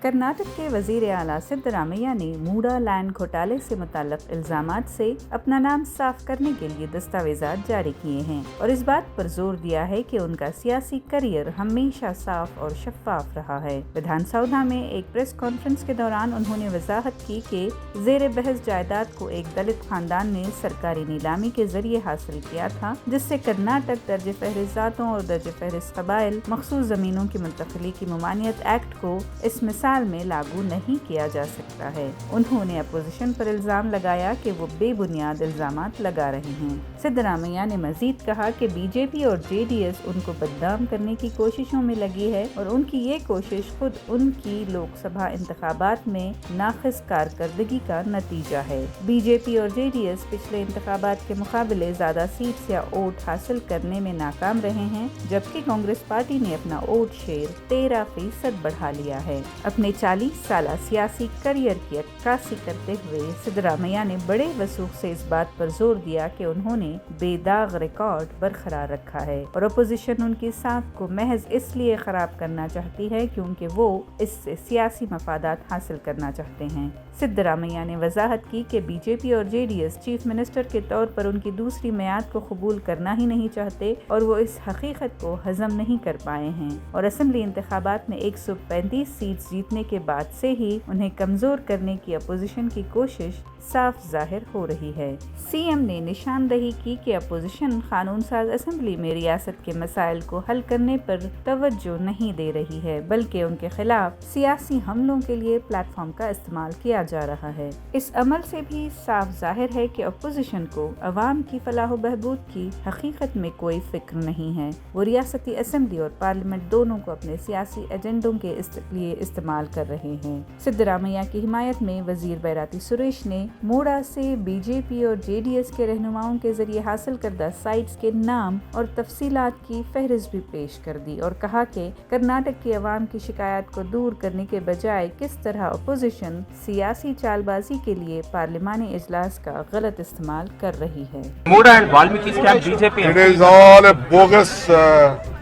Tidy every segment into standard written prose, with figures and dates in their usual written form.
کرناٹک کے وزیر اعلیٰ سدرامیا نے موڈا لینڈ گھوٹالے سے متعلق الزامات سے اپنا نام صاف کرنے کے لیے دستاویزات جاری کیے ہیں اور اس بات پر زور دیا ہے کہ ان کا سیاسی کیریئر ہمیشہ صاف اور شفاف رہا ہے۔ ودھان سودا میں ایک پریس کانفرنس کے دوران انہوں نے وضاحت کی کہ زیر بحث جائیداد کو ایک دلت خاندان نے سرکاری نیلامی کے ذریعے حاصل کیا تھا، جس سے کرناٹک درجہ فہرست ذاتوں اور درجہ فہرست قبائل مخصوص زمینوں کی منتقلی کی ممانعت ایکٹ کو اس مثال میں لاگو نہیں کیا جا سکتا ہے۔ انہوں نے اپوزیشن پر الزام لگایا کہ وہ بے بنیاد الزامات لگا رہے ہیں۔ سدرامیا نے مزید کہا کہ بی جے پی اور جے ڈی ایس ان کو بدنام کرنے کی کوششوں میں لگی ہے اور ان کی یہ کوشش خود ان کی لوک سبھا انتخابات میں ناقص کارکردگی کا نتیجہ ہے۔ بی جے پی اور جے ڈی ایس پچھلے انتخابات کے مقابلے زیادہ سیٹس یا ووٹ حاصل کرنے میں ناکام رہے ہیں، جبکہ کانگریس پارٹی نے اپنا ووٹ شیئر 13% بڑھا لیا ہے۔ اپنے 40 سالہ سیاسی کیریئر کی عکاسی کرتے ہوئے سدرامیا نے بڑے وثوق سے اس بات پر زور دیا کہ انہوں نے بے داغ ریکارڈ برقرار رکھا ہے اور اپوزیشن ان کی ساکھ کو محض اس لیے خراب کرنا چاہتی ہے کیونکہ وہ اس سے سیاسی مفادات حاصل کرنا چاہتے ہیں۔ سدرامیا نے وضاحت کی کہ بی جے پی اور J D S chief minister کے طور پر ان کی دوسری میعاد کو قبول کرنا ہی نہیں چاہتے اور وہ اس حقیقت کو ہضم نہیں کر پائے ہیں اور اسمبلی انتخابات میں 135 سیٹس جیتنے کے بعد سے ہی انہیں کمزور کرنے کی اپوزیشن کی کوشش صاف ظاہر ہو رہی ہے۔ سی ایم نے نشاندہی کی کہ اپوزیشن قانون ساز اسمبلی میں ریاست کے مسائل کو حل کرنے پر توجہ نہیں دے رہی ہے، بلکہ ان کے خلاف سیاسی حملوں کے لیے پلیٹ فارم کا استعمال کیا جا رہا ہے۔ اس عمل سے بھی صاف ظاہر ہے کہ اپوزیشن کو عوام کی فلاح و بہبود کی حقیقت میں کوئی فکر نہیں ہے۔ وہ ریاستی اسمبلی اور پارلیمنٹ دونوں کو اپنے سیاسی ایجنڈوں کے لیے استعمال کر رہے ہیں۔ سدرامیا کی حمایت میں وزیر بیراتی سریش نے موڈا سے بی جے پی اور جے ڈی ایس کے رہنماؤں کے ذریعے حاصل کردہ سائٹس کے نام اور تفصیلات کی فہرست بھی پیش کر دی اور کہا کہ کرناٹک کی عوام کی شکایات کو دور کرنے کے بجائے کس طرح اپوزیشن سیاسی چال بازی کے لیے پارلیمانی اجلاس کا غلط استعمال کر رہی ہے۔ موڈا and Valmiki scam BJP. It is all a bogus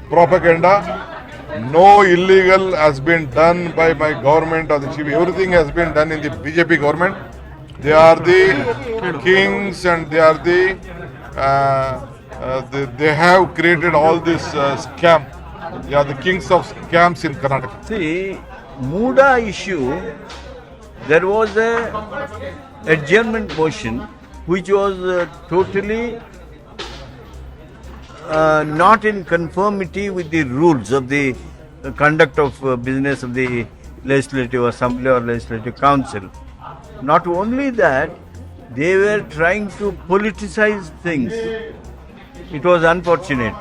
propaganda. No illegal has been done by my government or the chief. Everything has been done in the BJP government. They are the kings and they are they have created all this scam. They are the kings of scams in Karnataka. See, Mooda issue, there was a adjournment motion which was totally not in conformity with the rules of the conduct of business of the Legislative Assembly or Legislative Council. Not only that, they were trying to politicize things. It was unfortunate.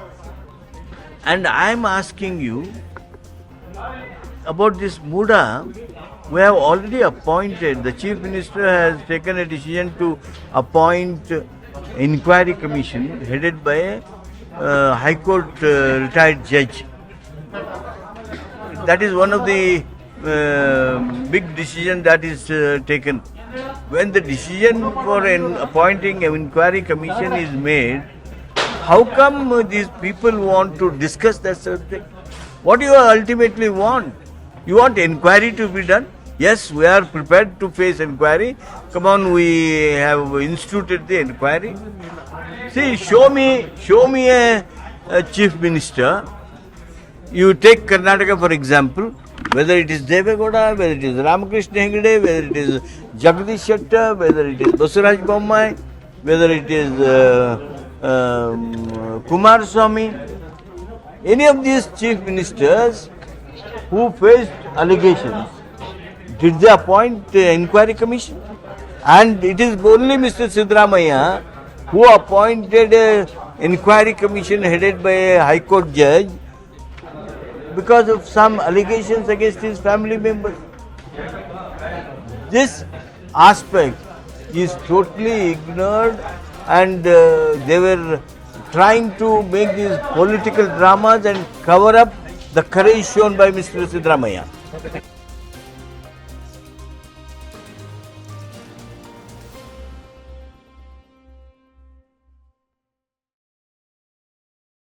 And I am asking you about this Mooda. We have already appointed, the Chief Minister has taken a decision to appoint inquiry commission headed by a High Court retired judge. That is one of the big decision that is taken. When the decision for appointing an inquiry commission is made, how come these people want to discuss that subject? What do you ultimately want? You want inquiry to be done? Yes, we are prepared to face inquiry. Come on, we have instituted the inquiry. See, show me a chief minister. You take Karnataka for example, whether it is Devegowda, whether it is Ramakrishna Hegde, whether it is Jagdish Shettar, whether it is Basuraj Bommai, whether it is Kumaraswamy, any of these chief ministers who faced allegations, did they appoint the inquiry commission? And it is only Mr. Sidramaya who appointed an inquiry commission headed by a High Court judge because of some allegations against his family members. This aspect is totally ignored, and they were trying to make these political dramas and cover up the courage shown by Mr. Sidramaya.